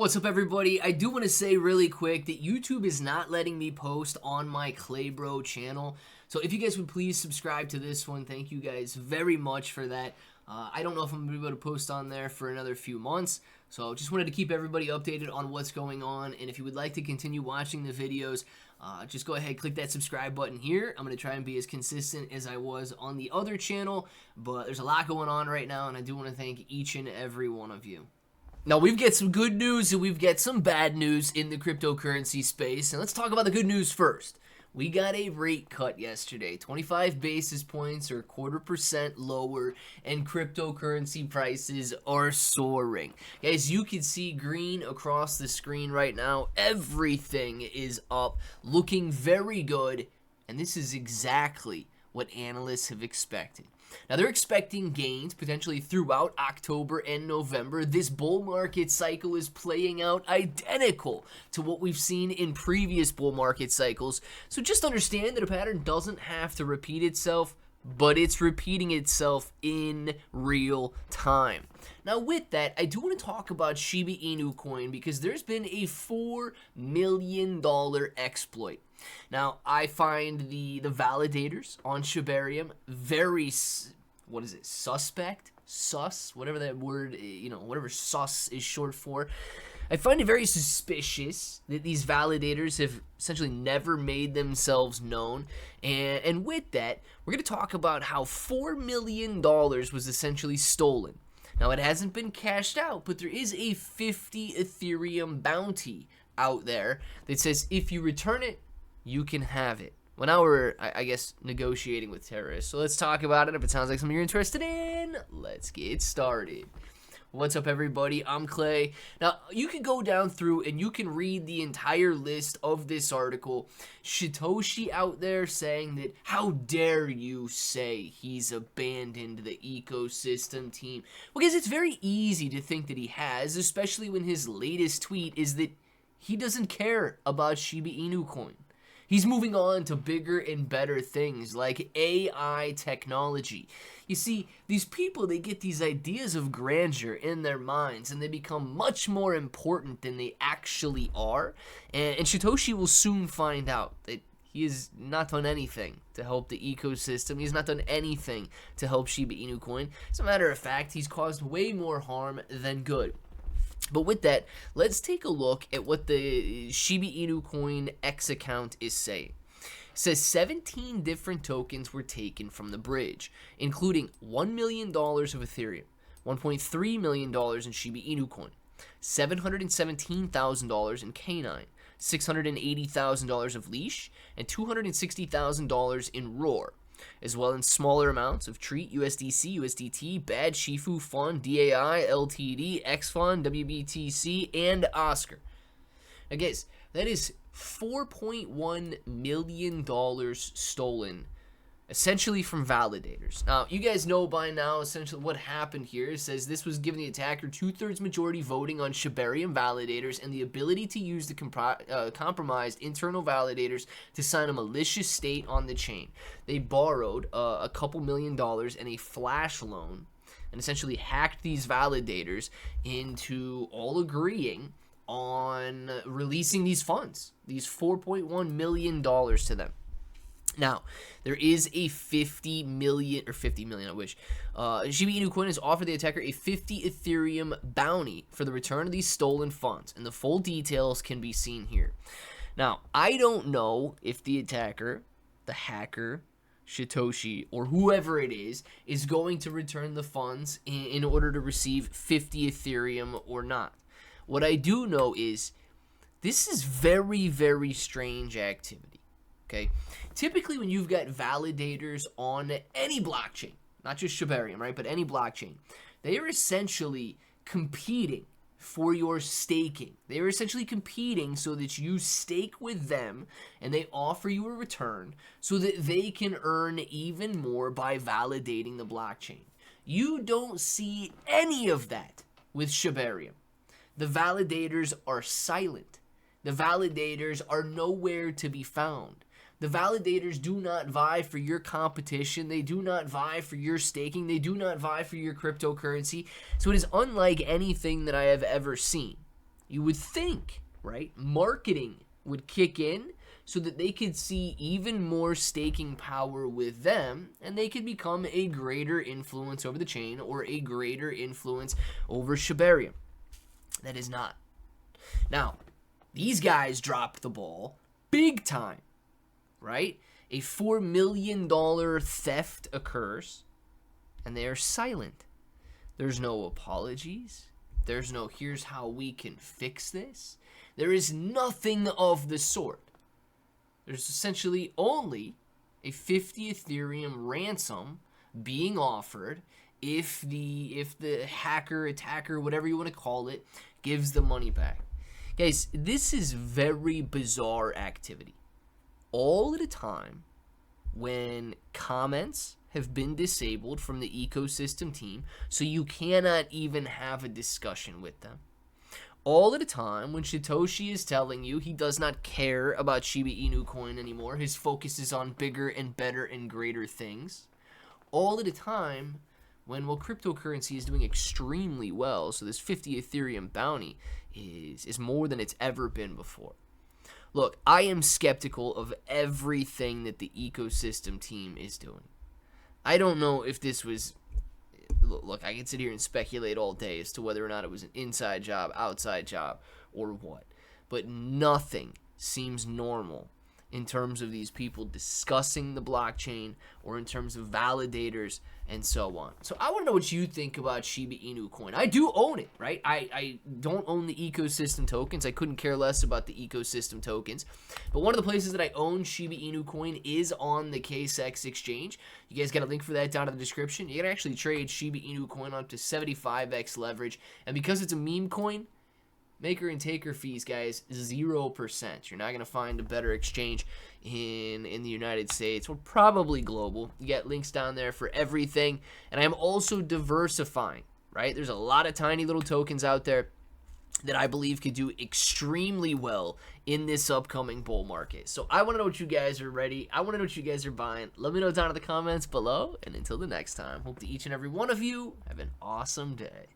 What's up, everybody? I do want to say really quick that YouTube is not letting me post on my Claybro channel. So if you guys would please subscribe to this one, thank you guys very much for that. I don't know if I'm going to be able to post on there for another few months. So just wanted to keep everybody updated on what's going on. And if you would like to continue watching the videos, just go ahead, click that subscribe button here. I'm going to try and be as consistent as I was on the other channel. But there's a lot going on right now, and I do want to thank each and every one of you. Now, we've got some good news and we've got some bad news in the cryptocurrency space. And let's talk about the good news first. We got a rate cut yesterday, 25 basis points or 0.25% lower, and cryptocurrency prices are soaring. Guys, you can see green across the screen right now. Everything is up, looking very good, and this is exactly what analysts have expected. Now, they're expecting gains potentially throughout October and November. This bull market cycle is playing out identical to what we've seen in previous bull market cycles. So just understand that a pattern doesn't have to repeat itself, but it's repeating itself in real time. Now, with that, I do want to talk about Shiba Inu coin because there's been a $4 million exploit. Now, I find the validators on Shibarium very, suspect? Sus? Whatever that word, whatever sus is short for. I find it very suspicious that these validators have essentially never made themselves known. And with that, we're going to talk about how $4 million was essentially stolen. Now, it hasn't been cashed out, but there is a 50 Ethereum bounty out there that says if you return it, you can have it. Well, now we're, I guess, negotiating with terrorists. So let's talk about it. If it sounds like something you're interested in, let's get started. What's up, everybody? I'm Clay. Now, you can go down through and you can read the entire list of this article. Satoshi out there saying that, how dare you say he's abandoned the ecosystem team? Well, guys, it's very easy to think that he has, especially when his latest tweet is that he doesn't care about Shiba Inu coin. He's moving on to bigger and better things like AI technology. You see, these people, they get these ideas of grandeur in their minds and they become much more important than they actually are. And Satoshi will soon find out that he has not done anything to help the ecosystem. He's not done anything to help Shiba Inu coin. As a matter of fact, he's caused way more harm than good. But with that, let's take a look at what the Shiba Inu coin X account is saying. It says 17 different tokens were taken from the bridge, including $1 million of Ethereum, $1.3 million in Shiba Inu coin, $717,000 in K9, $680,000 of Leash, and $260,000 in Roar, as well as smaller amounts of Treat, USDC, USDT, Bad, Shifu, Fun, DAI, LTD, XFun, WBTC, and Oscar. Now, guys, that is $4.1 million stolen, essentially from validators. Now, you guys know by now essentially what happened here. It says this was giving the attacker 2/3 majority voting on Shibarium validators and the ability to use the compromised internal validators to sign a malicious state on the chain. They borrowed a couple $1 million and a flash loan and essentially hacked these validators into all agreeing on releasing these funds, these $4.1 million to them. Now, there is a 50 million, I wish. Shiba Inu coin has offered the attacker a 50 Ethereum bounty for the return of these stolen funds, and the full details can be seen here. Now, I don't know if the attacker, the hacker, Satoshi, or whoever it is going to return the funds in order to receive 50 Ethereum or not. What I do know is this is very, very strange activity. Okay. Typically, when you've got validators on any blockchain, not just Shibarium, right, but any blockchain, they are essentially competing for your staking. They are essentially competing so that you stake with them and they offer you a return so that they can earn even more by validating the blockchain. You don't see any of that with Shibarium. The validators are silent. The validators are nowhere to be found. The validators do not vie for your competition. They do not vie for your staking. They do not vie for your cryptocurrency. So it is unlike anything that I have ever seen. you would think, right, marketing would kick in so that they could see even more staking power with them, and they could become a greater influence over the chain or a greater influence over Shiba Inu. That is not. Now, these guys dropped the ball big time, right? A $4 million theft occurs, and they are silent. There's no apologies. There's no, here's how we can fix this. There is nothing of the sort. There's essentially only a 50 Ethereum ransom being offered if the hacker, attacker, whatever you want to call it, gives the money back. Guys, this is very bizarre activity. All at a time when comments have been disabled from the ecosystem team, so you cannot even have a discussion with them. All at a time when Satoshi is telling you he does not care about Shiba Inu coin anymore. His focus is on bigger and better and greater things. All at a time when, well, cryptocurrency is doing extremely well, so this 50 Ethereum bounty is more than it's ever been before. Look, I am skeptical of everything that the ecosystem team is doing. I don't know if this was... Look, I can sit here and speculate all day as to whether or not it was an inside job, outside job, or what. But nothing seems normal in terms of these people discussing the blockchain or in terms of validators and so on. So I want to know what you think about Shiba Inu coin. I do own it, right? I don't own the ecosystem tokens. I couldn't care less about the ecosystem tokens. But one of the places that I own Shiba Inu coin is on the KCEX exchange. You guys got a link for that down in the description. You can actually trade Shiba Inu coin up to 75x leverage. And because it's a meme coin, maker and taker fees, guys, 0%. You're not going to find a better exchange in the United States or probably global. You get links down there for everything. And I'm also diversifying, right? There's a lot of tiny little tokens out there that I believe could do extremely well in this upcoming bull market. So I want to know what you guys are ready. I want to know what you guys are buying. Let me know down in the comments below. And until the next time, hope that each and every one of you have an awesome day.